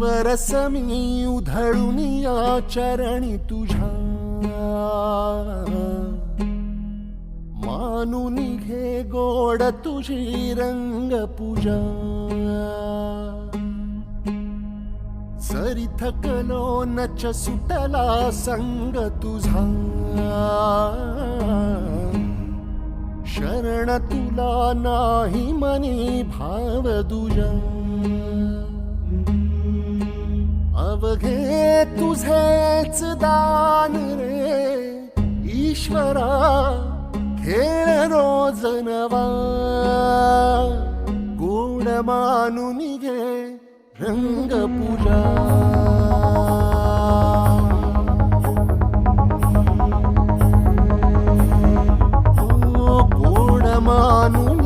नवरस मी उधळून या चरणी तुझ्या, मानून घे गोड तुझी रंग पूजा. जरी थकलो नच सुटला संग तुझा, शरण तुला नाही मनी भाव दुजा. अवघे तुझेच दान रे ईश्वरा, खेळ रोज नवा. गोड मानून घे रंग पूजा. गोड मानून